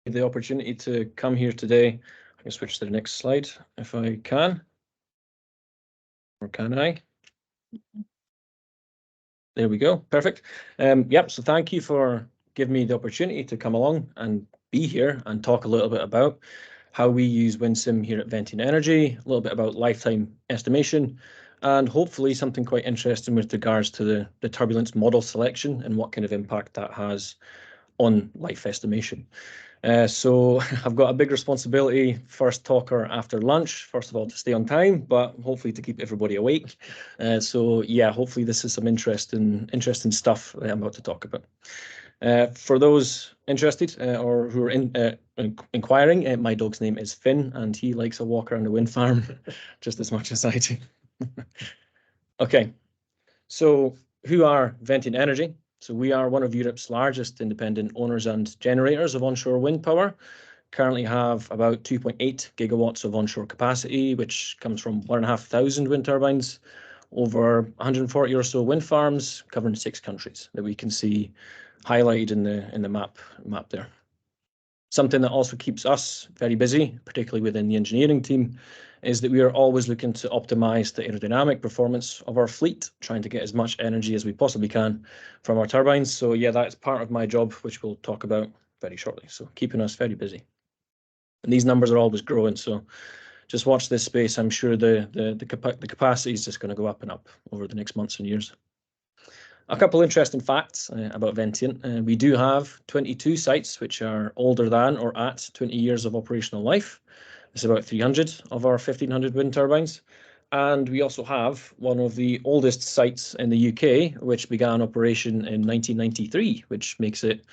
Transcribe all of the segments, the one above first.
the opportunity to come here today. I can switch to the next slide if I can. Or can I? There we go. Perfect. Yep. So thank you for giving me the opportunity to come along and be here and talk a little bit about how we use WinSim here at Vention Energy, a little bit about lifetime estimation, and hopefully something quite interesting with regards to the turbulence model selection and what kind of impact that has on life estimation. So I've got a big responsibility, first talker after lunch, first of all, to stay on time, but hopefully to keep everybody awake. So yeah, hopefully this is some interesting stuff that I'm about to talk about. For those interested or who are inquiring, my dog's name is Finn, and he likes a walk around the wind farm just as much as I do. Okay, so who are Vention Energy? So we are one of Europe's largest independent owners and generators of onshore wind power. Currently have about 2.8 gigawatts of onshore capacity, which comes from 1,500 wind turbines, over 140 or so wind farms covering 6 countries that we can see highlighted in the map there. Something that also keeps us very busy, particularly within the engineering team, is that we are always looking to optimize the aerodynamic performance of our fleet, trying to get as much energy as we possibly can from our turbines. So yeah, that's part of my job, which we'll talk about very shortly. So keeping us very busy. And these numbers are always growing, so just watch this space. I'm sure the capacity is just going to go up and up over the next months and years. A couple interesting facts about Vention. We do have 22 sites which are older than or at 20 years of operational life. It's about 300 of our 1,500 wind turbines. And we also have one of the oldest sites in the UK, which began operation in 1993, which makes it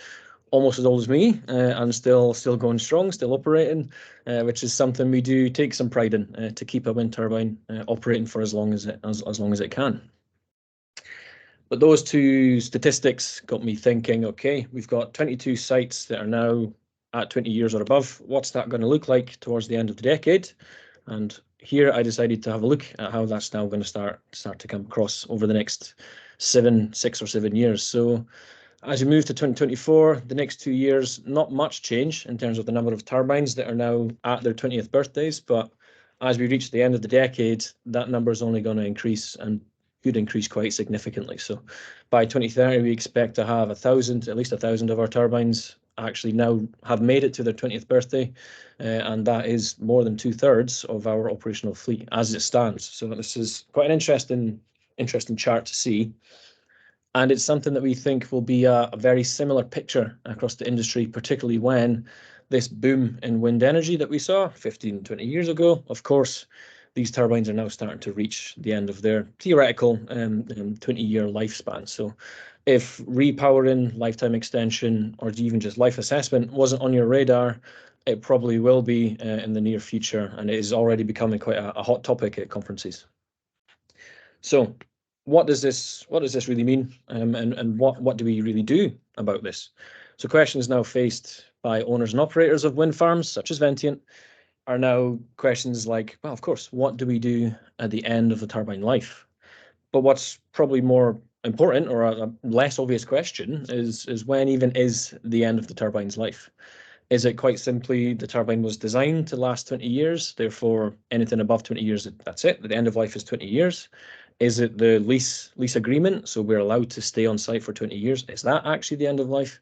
almost as old as me and still going strong, still operating, which is something we do take some pride in to keep a wind turbine operating for as long as it can. But those two statistics got me thinking, okay, we've got 22 sites that are now at 20 years or above. What's that going to look like towards the end of the decade? And here I decided to have a look at how that's now going to start to come across over the next 6 or 7 years. So as we move to 2024, the next 2 years, not much change in terms of the number of turbines that are now at their 20th birthdays. But as we reach the end of the decade, that number is only going to increase and could increase quite significantly. So by 2030, we expect to have at least 1,000 of our turbines actually now have made it to their 20th birthday. And that is more than 2/3 of our operational fleet as it stands. So this is quite an interesting chart to see. And it's something that we think will be a very similar picture across the industry, particularly when this boom in wind energy that we saw 15, 20 years ago, of course, these turbines are now starting to reach the end of their theoretical 20-year lifespan. So if repowering, lifetime extension, or even just life assessment wasn't on your radar, it probably will be in the near future, and it is already becoming quite a hot topic at conferences. So what does this really mean, and what do we really do about this? So questions now faced by owners and operators of wind farms, such as Vention, are now questions like, well, of course, what do we do at the end of the turbine life? But what's probably more important, or a less obvious question, is when even is the end of the turbine's life? Is it quite simply the turbine was designed to last 20 years, therefore anything above 20 years, that's it, the end of life is 20 years? Is it the lease agreement, so we're allowed to stay on site for 20 years? Is that actually the end of life?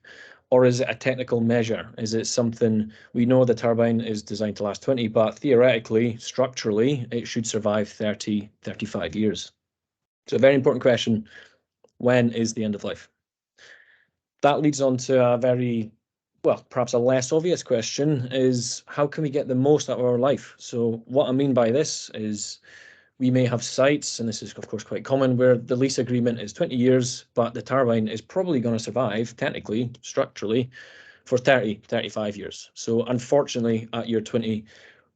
Or is it a technical measure? Is it something, we know the turbine is designed to last 20, but theoretically, structurally, it should survive 30, 35 years. So a very important question, when is the end of life? That leads on to a very, well, perhaps a less obvious question is, how can we get the most out of our life? So what I mean by this is, we may have sites, and this is of course quite common, where the lease agreement is 20 years, but the turbine is probably going to survive, technically, structurally, for 30, 35 years. So unfortunately, at year 20,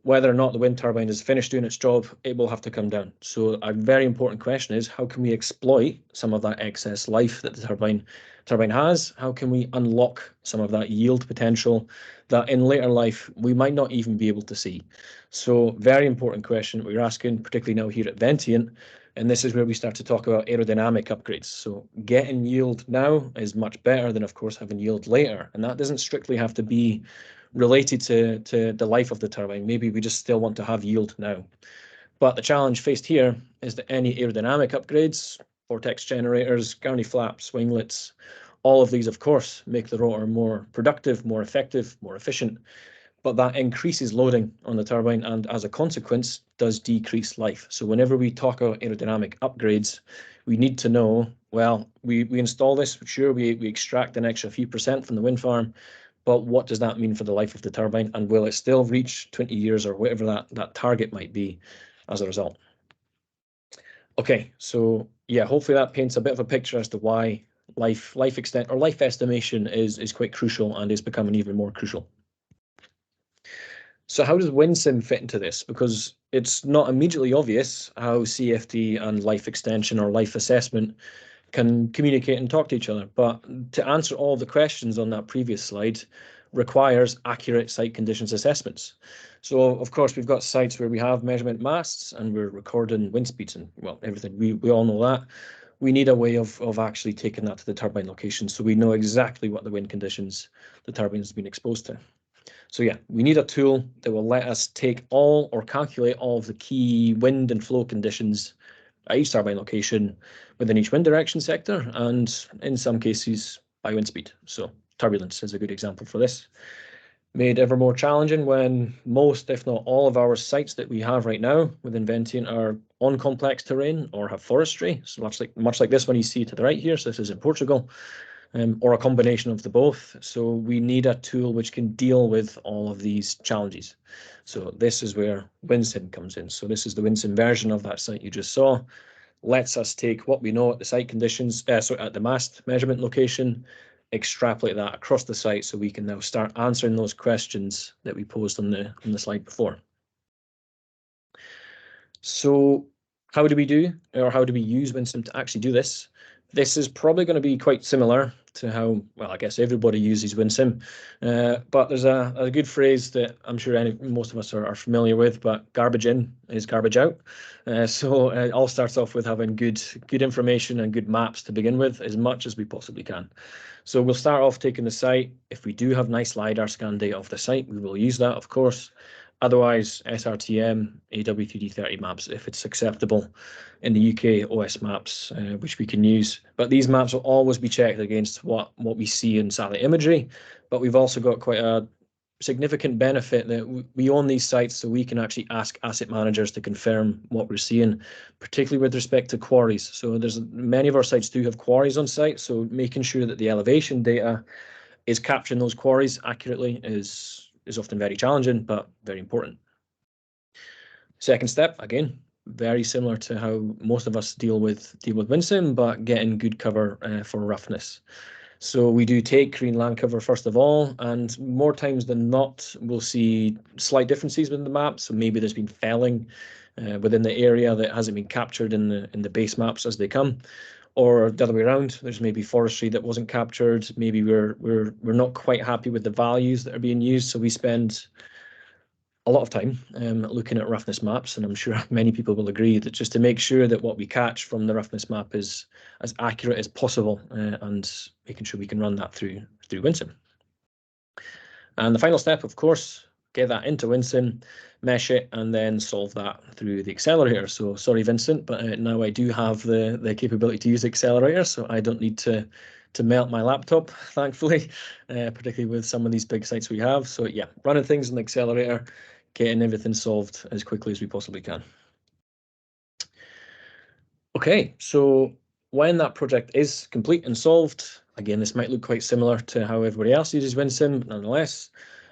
whether or not the wind turbine is finished doing its job, it will have to come down. So a very important question is, how can we exploit some of that excess life that the turbine has? How can we unlock some of that yield potential that in later life we might not even be able to see? So very important question we're asking, particularly now here at Vention, and this is where we start to talk about aerodynamic upgrades. So getting yield now is much better than, of course, having yield later, and that doesn't strictly have to be related to the life of the turbine. Maybe we just still want to have yield now. But the challenge faced here is that any aerodynamic upgrades, vortex generators, gurney flaps, winglets, all of these, of course, make the rotor more productive, more effective, more efficient, but that increases loading on the turbine and as a consequence does decrease life. So whenever we talk about aerodynamic upgrades, we need to know, well, we install this, sure, we extract an extra few percent from the wind farm, but what does that mean for the life of the turbine, and will it still reach 20 years or whatever that target might be as a result? Okay, so yeah, hopefully that paints a bit of a picture as to why life extent or life estimation is quite crucial and is becoming even more crucial. So how does WinSim fit into this? Because it's not immediately obvious how CFD and life extension or life assessment can communicate and talk to each other. But to answer all the questions on that previous slide requires accurate site conditions assessments. So of course we've got sites where we have measurement masts and we're recording wind speeds and well everything. We all know that. We need a way of actually taking that to the turbine location so we know exactly what the wind conditions the turbine has been exposed to. So yeah, we need a tool that will let us take all or calculate all of the key wind and flow conditions at each turbine location within each wind direction sector, and in some cases by wind speed. So turbulence is a good example for this. Made ever more challenging when most, if not all, of our sites that we have right now within Ventient are on complex terrain or have forestry. So much like this one you see to the right here. So this is in Portugal. Or a combination of the both. So we need a tool which can deal with all of these challenges. So this is where WinSim comes in. So this is the WinSim version of that site you just saw. Lets us take what we know at the site conditions, so at the mast measurement location, extrapolate that across the site so we can now start answering those questions that we posed on the slide before. So how do we use WinSim to actually do this? This is probably going to be quite similar to how, well, I guess everybody uses WinSim, but there's a good phrase that I'm sure most of us are familiar with, but garbage in is garbage out. So it all starts off with having good information and good maps to begin with, as much as we possibly can. So we'll start off taking the site. If we do have nice LiDAR scan data of the site, we will use that, of course. Otherwise, SRTM, AW3D30 maps, if it's acceptable in the UK, OS maps, which we can use. But these maps will always be checked against what we see in satellite imagery. But we've also got quite a significant benefit that we own these sites, so we can actually ask asset managers to confirm what we're seeing, particularly with respect to quarries. So there's many of our sites do have quarries on site, so making sure that the elevation data is capturing those quarries accurately is often very challenging, but very important. Second step, again, very similar to how most of us deal with WinSim, but getting good cover for roughness. So we do take green land cover first of all, and more times than not, we'll see slight differences within the map. So maybe there's been felling within the area that hasn't been captured in the base maps as they come, or the other way around. There's maybe forestry that wasn't captured. Maybe we're not quite happy with the values that are being used, so we spend a lot of time looking at roughness maps, and I'm sure many people will agree that just to make sure that what we catch from the roughness map is as accurate as possible, and making sure we can run that through WinSim. And the final step, of course, get that into WinSim, mesh it, and then solve that through the accelerator. So sorry, Vincent, but now I do have the capability to use the accelerator, so I don't need to melt my laptop, thankfully, particularly with some of these big sites we have. So yeah, running things in the accelerator, getting everything solved as quickly as we possibly can. Okay, so when that project is complete and solved, again, this might look quite similar to how everybody else uses WinSim, but nonetheless,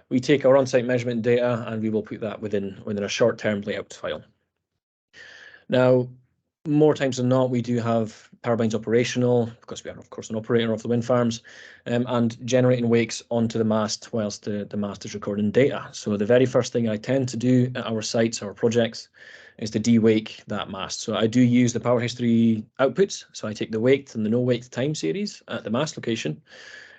we take our on-site measurement data and we will put that within a short-term layout file. Now, more times than not, we do have turbines operational, because we are, of course, an operator of the wind farms, and generating wakes onto the mast whilst the mast is recording data. So the very first thing I tend to do at our sites, our projects, is to de-wake that mast. So I do use the power history outputs. So I take the waked and the no waked time series at the mast location,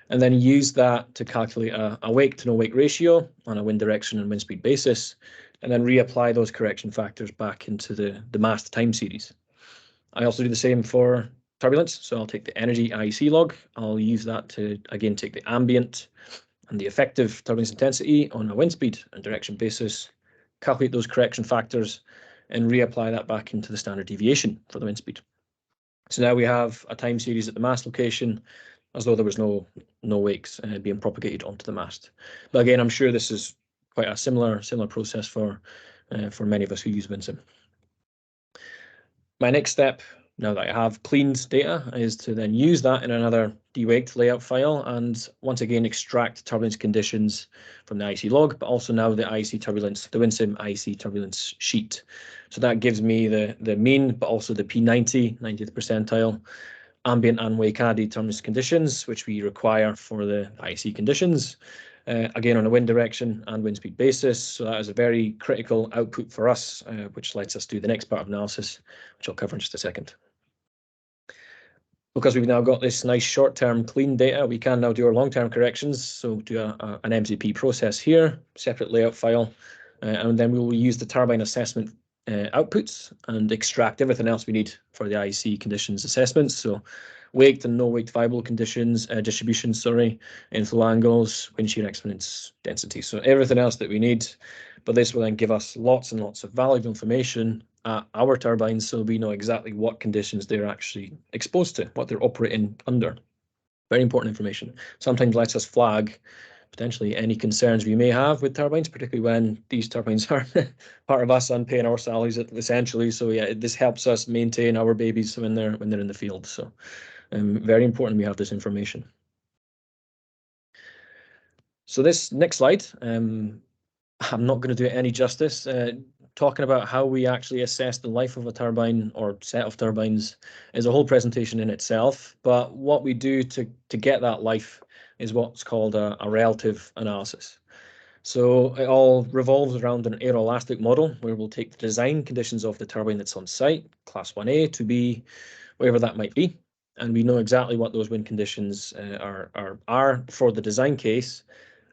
and then use that to calculate a wake to no wake ratio on a wind direction and wind speed basis, and then reapply those correction factors back into the mast time series. I also do the same for turbulence. So I'll take the energy IEC log. I'll use that to, again, take the ambient and the effective turbulence intensity on a wind speed and direction basis, calculate those correction factors, and reapply that back into the standard deviation for the wind speed. So now we have a time series at the mast location, as though there was no wakes being propagated onto the mast. But again, I'm sure this is quite a similar process for many of us who use WinSim. My next step, now that I have cleaned data, is to then use that in another dewaked layout file and once again extract turbulence conditions from the IC log, but also now the IC turbulence, the WinSim IC turbulence sheet. So that gives me the mean, but also the P90, 90th percentile, ambient and wake eddy turbulence conditions, which we require for the IC conditions. Again, on a wind direction and wind speed basis. So that is a very critical output for us, which lets us do the next part of analysis, which I'll cover in just a second. Because we've now got this nice short-term clean data, we can now do our long-term corrections. So do an MCP process here, separate layout file, and then we will use the turbine assessment outputs and extract everything else we need for the IC conditions assessments. So waked and no waked viable conditions, distribution, inflow angles, wind shear exponents, density. So everything else that we need, but this will then give us lots and lots of valuable information at our turbines, so we know exactly what conditions they're actually exposed to, what they're operating under. Very important information. Sometimes lets us flag potentially any concerns we may have with turbines, particularly when these turbines are part of us and paying our salaries essentially. So yeah, this helps us maintain our babies when they're in the field. So very important we have this information. So this next slide, I'm not going to do it any justice. Talking about how we actually assess the life of a turbine or set of turbines is a whole presentation in itself. But what we do to get that life is what's called a relative analysis. So it all revolves around an aeroelastic model where we'll take the design conditions of the turbine that's on site, class 1A, 2B, whatever that might be, and we know exactly what those wind conditions are for the design case.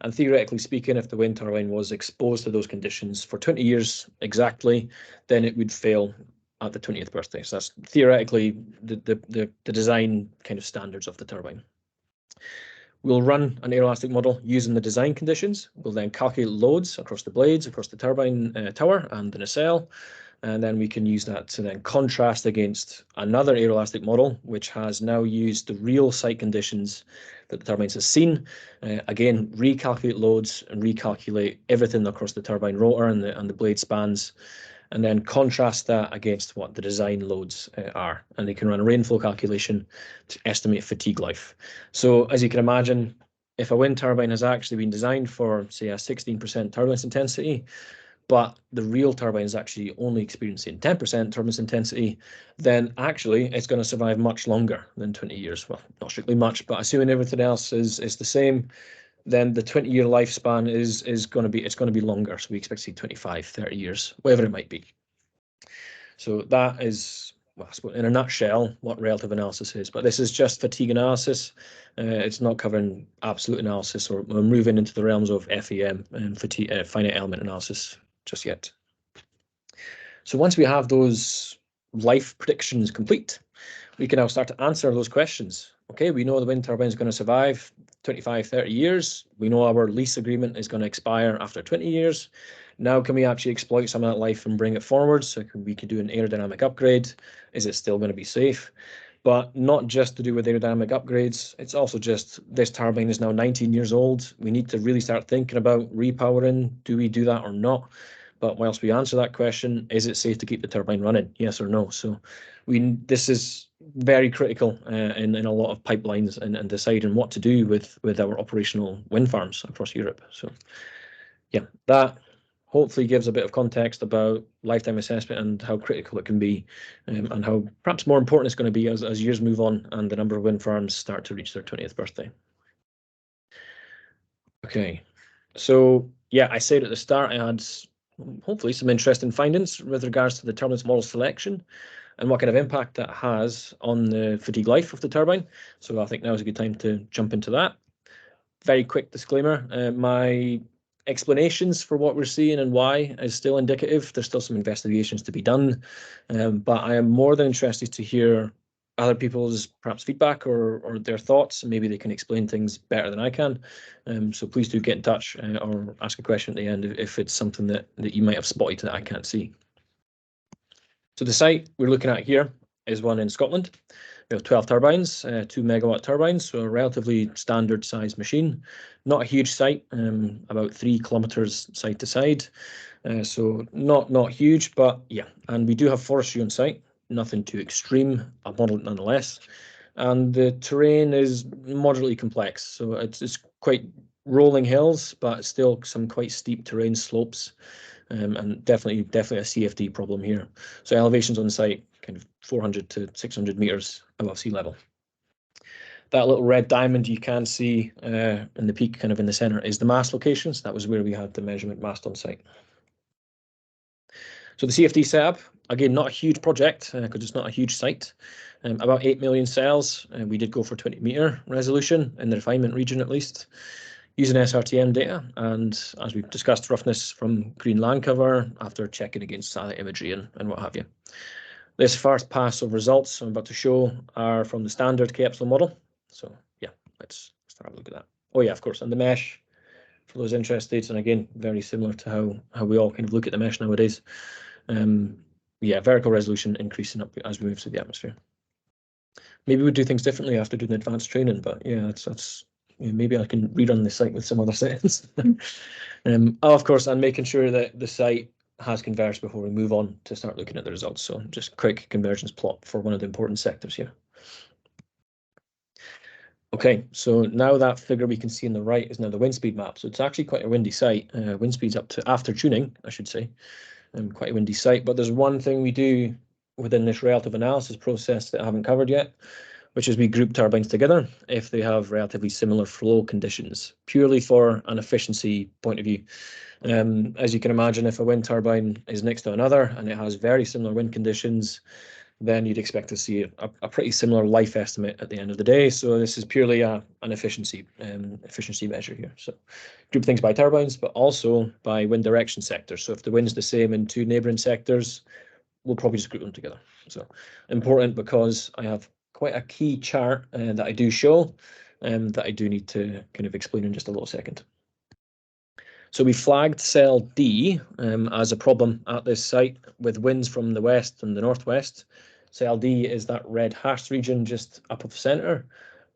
And theoretically speaking, if the wind turbine was exposed to those conditions for 20 years exactly, then it would fail at the 20th birthday. So that's theoretically the design kind of standards of the turbine. We'll run an aeroelastic model using the design conditions. We'll then calculate loads across the blades, across the turbine tower and the nacelle. And then we can use that to then contrast against another aeroelastic model, which has now used the real site conditions that the turbines have seen. Again, recalculate loads and recalculate everything across the turbine rotor and the blade spans, and then contrast that against what the design loads are. And they can run a rainflow calculation to estimate fatigue life. So as you can imagine, if a wind turbine has actually been designed for, say, a 16% turbulence intensity, but the real turbine is actually only experiencing 10% turbulence intensity, then actually it's going to survive much longer than 20 years. Well, not strictly much, but assuming everything else is the same, then the 20-year lifespan is going to be longer. So we expect to see 25, 30 years, whatever it might be. So that is, well, I suppose in a nutshell, what relative analysis is. But this is just fatigue analysis. It's not covering absolute analysis, or we're moving into the realms of FEM and fatigue, finite element analysis just yet. So once we have those life predictions complete, we can now start to answer those questions. Okay, we know the wind turbine is going to survive 25, 30 years. We know our lease agreement is going to expire after 20 years. Now, can we actually exploit some of that life and bring it forward? So we could do an aerodynamic upgrade. Is it still going to be safe? But not just to do with aerodynamic upgrades. It's also just this turbine is now 19 years old. We need to really start thinking about repowering. Do we do that or not? But whilst we answer that question, is it safe to keep the turbine running? Yes or no? So this is very critical in a lot of pipelines and deciding what to do with our operational wind farms across Europe. So yeah, that hopefully gives a bit of context about lifetime assessment and how critical it can be, and how perhaps more important it's going to be as years move on and the number of wind farms start to reach their 20th birthday. Okay, so yeah, I said at the start I had hopefully some interesting findings with regards to the turbulence model selection and what kind of impact that has on the fatigue life of the turbine. So I think now is a good time to jump into that. Very quick disclaimer, my explanations for what we're seeing and why is still indicative. There's still some investigations to be done, but I am more than interested to hear other people's perhaps feedback or their thoughts. Maybe they can explain things better than I can. So please do get in touch or ask a question at the end if it's something that you might have spotted that I can't see. So the site we're looking at here is one in Scotland. We have 12 turbines, 2 megawatt turbines, so a relatively standard size machine. Not a huge site, about 3 kilometers side to side. So not huge, but yeah. And we do have forestry on site, nothing too extreme, a model nonetheless. And the terrain is moderately complex. So it's quite rolling hills, but still some quite steep terrain slopes. And definitely a CFD problem here. So elevations on site kind of 400 to 600 meters above sea level. That little red diamond you can see in the peak kind of in the center is the mast locations. That was where we had the measurement mast on site. So the CFD setup, again, not a huge project because it's not a huge site. About 8 million cells. We did go for 20-meter resolution in the refinement region at least, using SRTM data, and as we've discussed, roughness from green land cover after checking against satellite imagery and what have you. This first pass of results I'm about to show are from the standard K-Epsilon model. So yeah, let's start a look at that. Oh yeah, of course, and the mesh, for those interested, and again, very similar to how we all kind of look at the mesh nowadays. Yeah, vertical resolution increasing up as we move through the atmosphere. Maybe we'd do things differently after doing advanced training, but yeah, that's maybe I can rerun the site with some other settings. Of course, and making sure that the site has converged before we move on to start looking at the results. So just quick convergence plot for one of the important sectors here. Okay, so now that figure we can see on the right is now the wind speed map. So it's actually quite a windy site. Wind speed's up to, after tuning, I should say, quite a windy site. But there's one thing we do within this relative analysis process that I haven't covered yet, which is we group turbines together if they have relatively similar flow conditions, purely for an efficiency point of view. As you can imagine, if a wind turbine is next to another and it has very similar wind conditions, then you'd expect to see a pretty similar life estimate at the end of the day. So this is purely an efficiency measure here. So group things by turbines, but also by wind direction sectors. So if the wind's the same in 2 neighboring sectors, we'll probably just group them together. So important because I have quite a key chart that I do show that I do need to kind of explain in just a little second. So we flagged cell D as a problem at this site with winds from the west and the northwest. Cell D is that red hashed region just up of the center,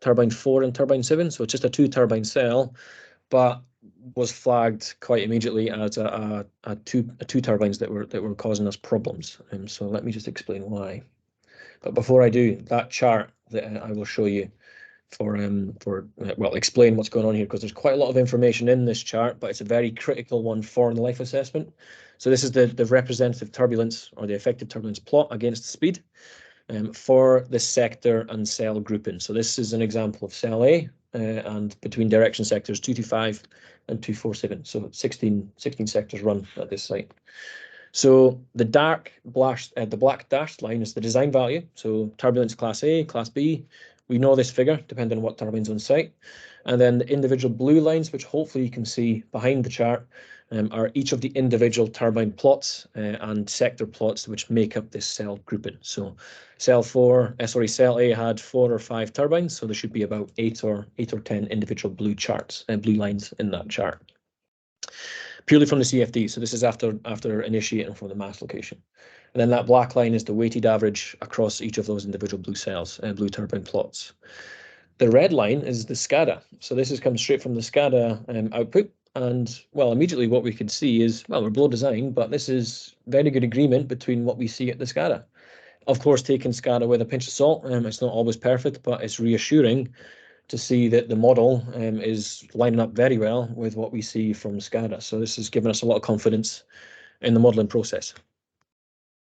turbine 4 and turbine 7. So it's just a 2-turbine cell, but was flagged quite immediately as a two turbines that were causing us problems. So let me just explain why. But before I do, that chart that I will show you for well, explain what's going on here, because there's quite a lot of information in this chart, but it's a very critical one for the life assessment. So this is the representative turbulence or the effective turbulence plot against speed for the sector and cell grouping. So this is an example of cell A and between direction sectors 225 and 247. So 16 sectors run at this site. So the black dashed line is the design value. So turbulence class A, class B. We know this figure depending on what turbine's on site. And then the individual blue lines, which hopefully you can see behind the chart, are each of the individual turbine plots and sector plots which make up this cell grouping. So cell A had 4 or 5 turbines, so there should be about 8 or 10 individual blue lines in that chart. Purely from the CFD, so this is after initiating from the mast location. And then that black line is the weighted average across each of those individual blue cells and blue turbine plots. The red line is the SCADA. So this has come straight from the SCADA output. And well, immediately what we could see is, well, we're below design, but this is very good agreement between what we see at the SCADA. Of course, taking SCADA with a pinch of salt, it's not always perfect, but it's reassuring to see that the model is lining up very well with what we see from SCADA. So this has given us a lot of confidence in the modeling process.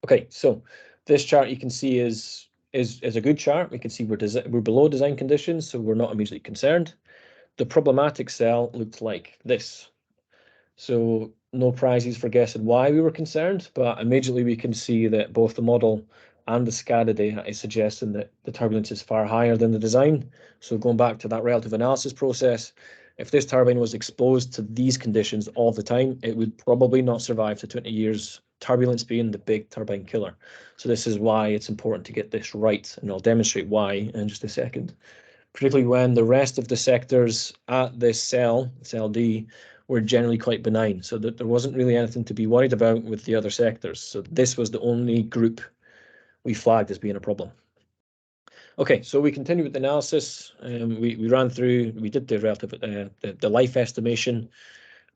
Okay, so this chart you can see is a good chart. We can see we're below design conditions, so we're not immediately concerned. The problematic cell looked like this. So no prizes for guessing why we were concerned, but immediately we can see that both the model and the SCADA data is suggesting that the turbulence is far higher than the design. So going back to that relative analysis process, if this turbine was exposed to these conditions all the time, it would probably not survive to 20 years turbulence being the big turbine killer. So this is why it's important to get this right, and I'll demonstrate why in just a second. Particularly when the rest of the sectors at this cell D, were generally quite benign, so that there wasn't really anything to be worried about with the other sectors. So this was the only group we flagged as being a problem. Okay, so we continue with the analysis. We ran through, we did the relative, the life estimation,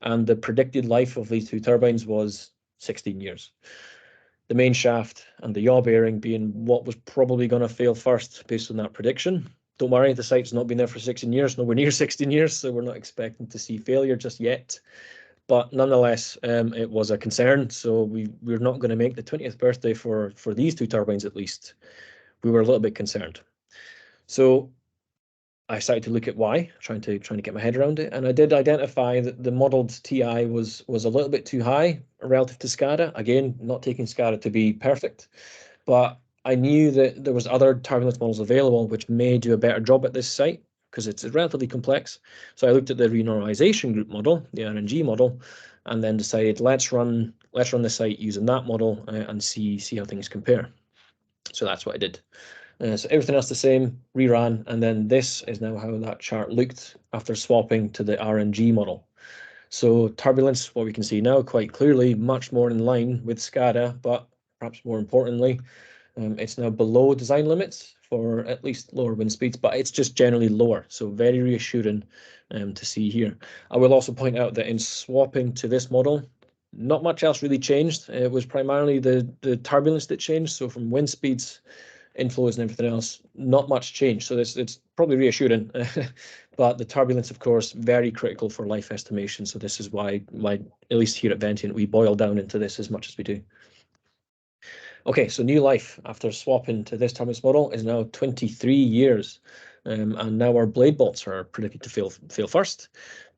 and the predicted life of these two turbines was 16 years. The main shaft and the yaw bearing being what was probably going to fail first based on that prediction. Don't worry, the site's not been there for 16 years, nowhere near 16 years, so we're not expecting to see failure just yet. But nonetheless, it was a concern, so we're not going to make the 20th birthday for these two turbines at least. We were a little bit concerned. So I started to look at why, trying to get my head around it, and I did identify that the modelled TI was a little bit too high relative to SCADA. Again, not taking SCADA to be perfect, but I knew that there was other turbulence models available which may do a better job at this site because it's relatively complex. So I looked at the renormalization group model, the RNG model, and then decided let's run the site using that model and see how things compare. So that's what I did. So everything else the same, reran, and then this is now how that chart looked after swapping to the RNG model. So turbulence, what we can see now quite clearly, much more in line with SCADA, but perhaps more importantly, it's now below design limits for at least lower wind speeds, but it's just generally lower. So very reassuring to see here. I will also point out that in swapping to this model, not much else really changed. It was primarily the turbulence that changed. So from wind speeds, inflows and everything else, not much change. So it's probably reassuring, but the turbulence, of course, very critical for life estimation. So this is why at least here at Ventient, we boil down into this as much as we do. Okay, so new life after swapping to this turbulence model is now 23 years. And now our blade bolts are predicted to fail first.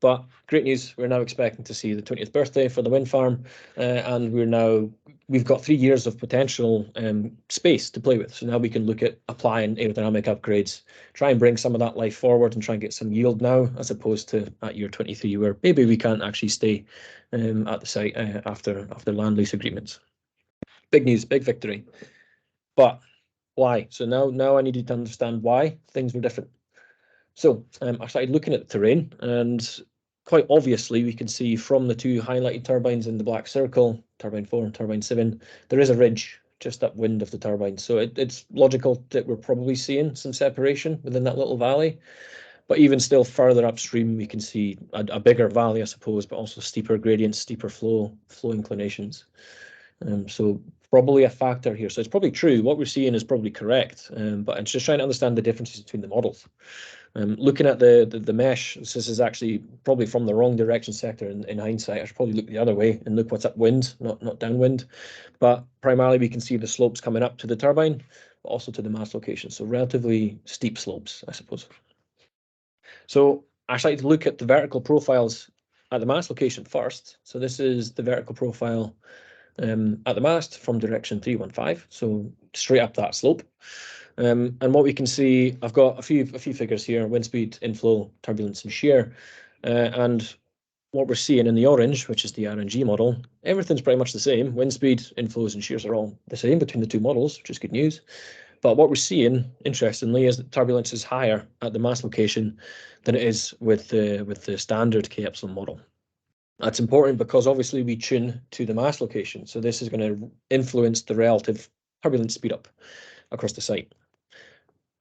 But great news, we're now expecting to see the 20th birthday for the wind farm, and we've got 3 years of potential space to play with. So now we can look at applying aerodynamic upgrades, try and bring some of that life forward and try and get some yield now, as opposed to at year 23, where maybe we can't actually stay at the site after land lease agreements. Big news, big victory. But why? So now I needed to understand why things were different. So I started looking at the terrain, and quite obviously we can see from the two highlighted turbines in the black circle, turbine 4 and turbine 7, there is a ridge just upwind of the turbine. So it's logical that we're probably seeing some separation within that little valley. But even still further upstream, we can see a bigger valley, I suppose, but also steeper gradients, steeper flow inclinations. So probably a factor here. So it's probably true. What we're seeing is probably correct, but it's just trying to understand the differences between the models. Looking at the mesh, this is actually probably from the wrong direction sector in hindsight. I should probably look the other way and look what's upwind, not downwind. But primarily we can see the slopes coming up to the turbine, but also to the mast location. So relatively steep slopes, I suppose. So I started to look at the vertical profiles at the mast location first. So this is the vertical profile at the mast from direction 315, so straight up that slope. And what we can see, I've got a few figures here: wind speed, inflow, turbulence, and shear. And what we're seeing in the orange, which is the RNG model, everything's pretty much the same. Wind speed, inflows, and shears are all the same between the two models, which is good news. But what we're seeing, interestingly, is that turbulence is higher at the mast location than it is with the standard K-epsilon model. That's important because obviously we tune to the mast location. So this is going to influence the relative turbulence speed up across the site.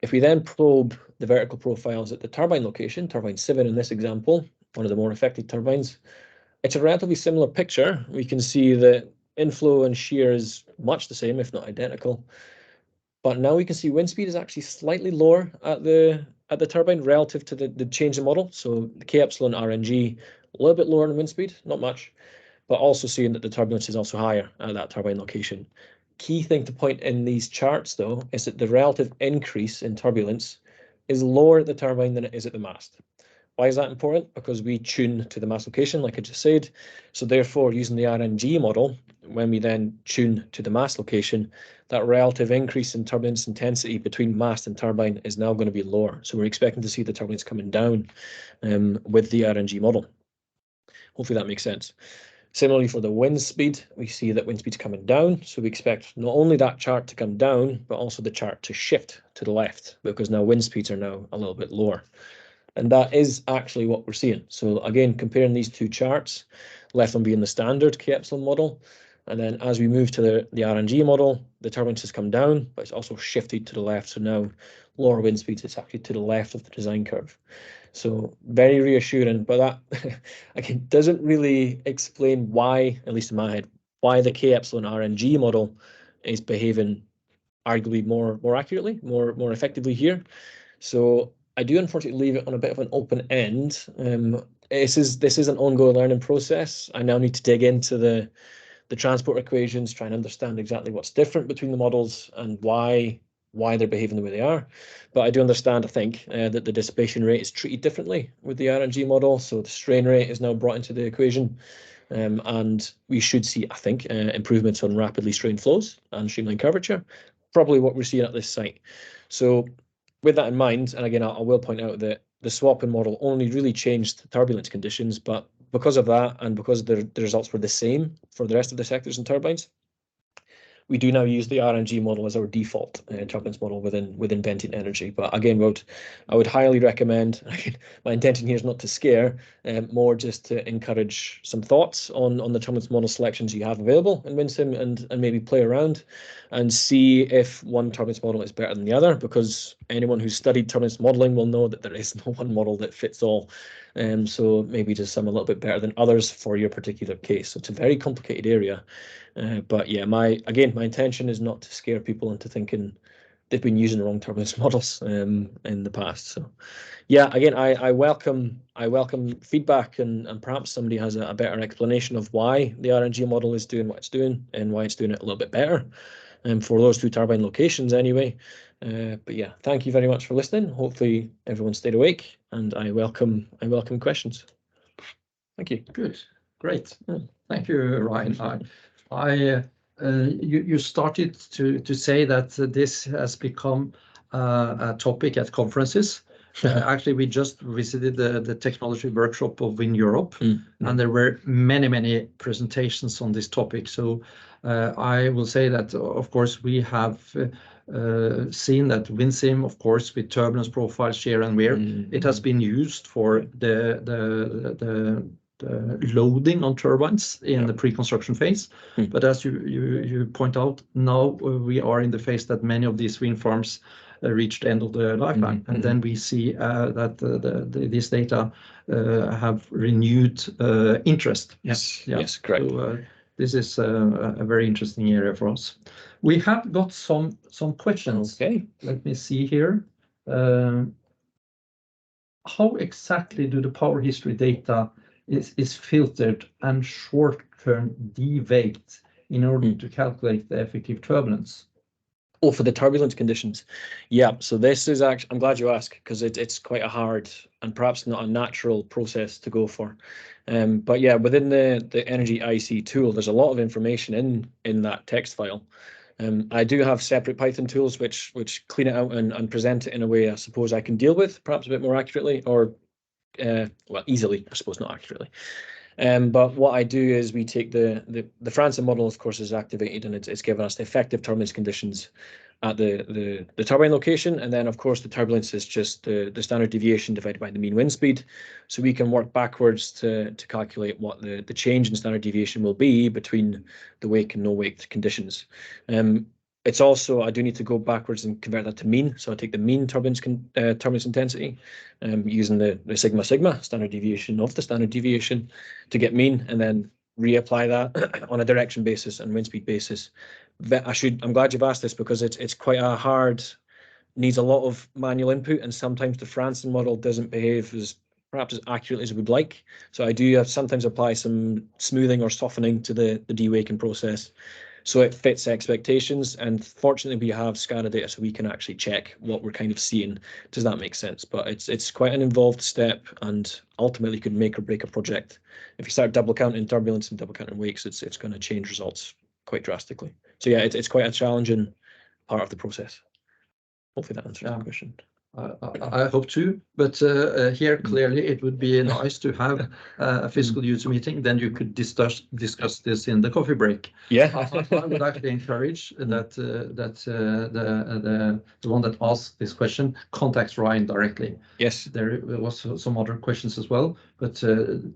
If we then probe the vertical profiles at the turbine location, turbine 7 in this example, one of the more affected turbines, it's a relatively similar picture. We can see that inflow and shear is much the same, if not identical. But now we can see wind speed is actually slightly lower at the turbine relative to the change in model. So the K-epsilon RNG, a little bit lower in wind speed, not much, but also seeing that the turbulence is also higher at that turbine location. Key thing to point in these charts, though, is that the relative increase in turbulence is lower at the turbine than it is at the mast. Why is that important? Because we tune to the mast location, like I just said. So therefore, using the RNG model, when we then tune to the mast location, that relative increase in turbulence intensity between mast and turbine is now going to be lower. So we're expecting to see the turbulence coming down with the RNG model. Hopefully that makes sense. Similarly, for the wind speed, we see that wind speed's coming down. So we expect not only that chart to come down, but also the chart to shift to the left, because now wind speeds are now a little bit lower. And that is actually what we're seeing. So again, comparing these two charts, left one being the standard K-epsilon model, and then as we move to the RNG model, the turbulence has come down, but it's also shifted to the left. So now lower wind speeds, it's actually to the left of the design curve. So very reassuring, but that again doesn't really explain why, at least in my head, why the K-epsilon RNG model is behaving arguably more accurately, more effectively here. So I do unfortunately leave it on a bit of an open end. This is an ongoing learning process. I now need to dig into the transport equations, try and understand exactly what's different between the models and why they're behaving the way they are. But I do understand, I think, that the dissipation rate is treated differently with the RNG model. So the strain rate is now brought into the equation. And we should see, I think, improvements on rapidly strained flows and streamline curvature, probably what we're seeing at this site. So with that in mind, and again, I will point out that the swapping model only really changed the turbulence conditions, but because of that and because the results were the same for the rest of the sectors and turbines, we do now use the RNG model as our default turbulence model within Venting Energy. But again, I would highly recommend, my intention here is not to scare, more just to encourage some thoughts on the turbulence model selections you have available in WinSim and maybe play around and see if one turbulence model is better than the other, because anyone who's studied turbulence modeling will know that there is no one model that fits all. So maybe just some a little bit better than others for your particular case. So it's a very complicated area. But yeah, my intention is not to scare people into thinking they've been using the wrong turbulence models in the past. So yeah, again, I welcome feedback and perhaps somebody has a better explanation of why the RNG model is doing what it's doing and why it's doing it a little bit better. For those two turbine locations anyway. But yeah, thank you very much for listening. Hopefully everyone stayed awake, and I welcome questions. Thank you. Good, great. Thank you, Ryan. You started to say that this has become a topic at conferences. Actually, we just visited the technology workshop of Wind Europe, and there were many presentations on this topic. So I will say that, of course, we have seen that WinSim, of course, with turbulence profile, shear and wear, it has been used for the loading on turbines in the pre-construction phase. But as you point out, now we are in the phase that many of these wind farms reach the end of the lifetime. And then we see that this data have renewed interest. Yes, correct. So this is a very interesting area for us. We have got some questions. Okay. Let me see here. How exactly do the power history data is filtered and short-term de-weight in order to calculate the effective turbulence? Oh, for the turbulence conditions. Yeah, so this is actually, I'm glad you asked, because it's quite a hard and perhaps not a natural process to go for. But yeah, within the Energy IC tool, there's a lot of information in that text file. I do have separate Python tools which clean it out and present it in a way I suppose I can deal with, perhaps a bit more accurately, or well, easily, I suppose, not accurately. But what I do is we take the Franzen model, of course, is activated, and it's given us the effective turbulence conditions at the turbine location, and then of course the turbulence is just the standard deviation divided by the mean wind speed. So we can work backwards to calculate what the change in standard deviation will be between the wake and no wake conditions. It's also, I do need to go backwards and convert that to mean. So I take the mean turbulence intensity using the sigma standard deviation of the standard deviation to get mean, and then reapply that on a direction basis and wind speed basis. I'm glad you've asked this, because it's quite a hard, needs a lot of manual input, and sometimes the Franzen model doesn't behave perhaps as accurately as we would like. So I do sometimes apply some smoothing or softening to the de-waking process, so it fits expectations. And fortunately, we have SCADA data, so we can actually check what we're kind of seeing. Does that make sense? But it's quite an involved step, and ultimately could make or break a project. If you start double counting turbulence and double counting wakes, it's going to change results quite drastically. So yeah, it's quite a challenging part of the process. Hopefully that answers the question. I hope to, but here clearly it would be nice to have a fiscal user meeting. Then you could discuss this in the coffee break. Yeah. I would actually encourage that the one that asked this question contacts Ryan directly. Yes. There was some other questions as well, but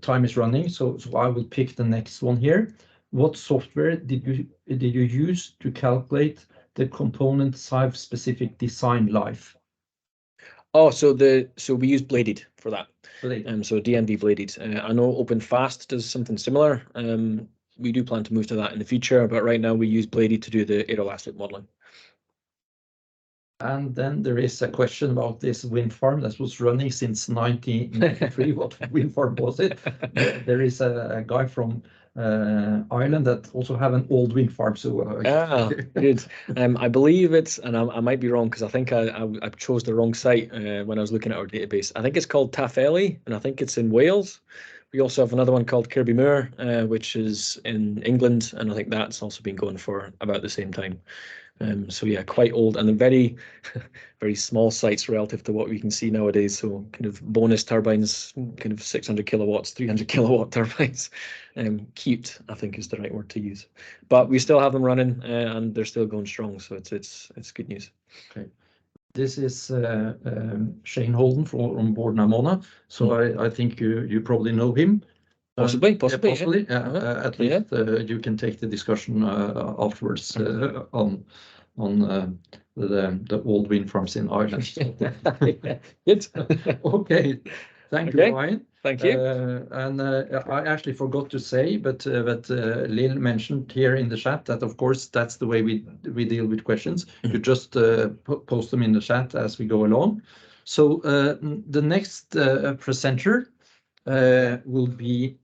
time is running, so I will pick the next one here. What software did you use to calculate the component size-specific design life? Oh, so we use Bladed for that. Bladed. So DNV Bladed. I know OpenFast does something similar. We do plan to move to that in the future, but right now we use Bladed to do the aeroelastic modeling. And then there is a question about this wind farm that was running since 1993. What wind farm was it? There is a guy from Ireland that also have an old wind farm. So good. I believe it's, and I might be wrong because I think I chose the wrong site when I was looking at our database. I think it's called Taffeli, and I think it's in Wales. We also have another one called Kirby Moor, which is in England, and I think that's also been going for about the same time. So yeah, quite old, and very, very small sites relative to what we can see nowadays. So kind of bonus turbines, kind of 600 kilowatts, 300 kilowatt turbines. Cute, I think is the right word to use. But we still have them running, and they're still going strong. So it's good news. Okay. This is Shane Holden from Board Namona. So I think you probably know him. Possibly. Yeah. At least you can take the discussion afterwards on the old wind farms in Ireland. Good. Okay. Thank you, Ryan. Thank you. And I actually forgot to say, but Lil mentioned here in the chat that, of course, that's the way we deal with questions. You just post them in the chat as we go along. So the next presenter will be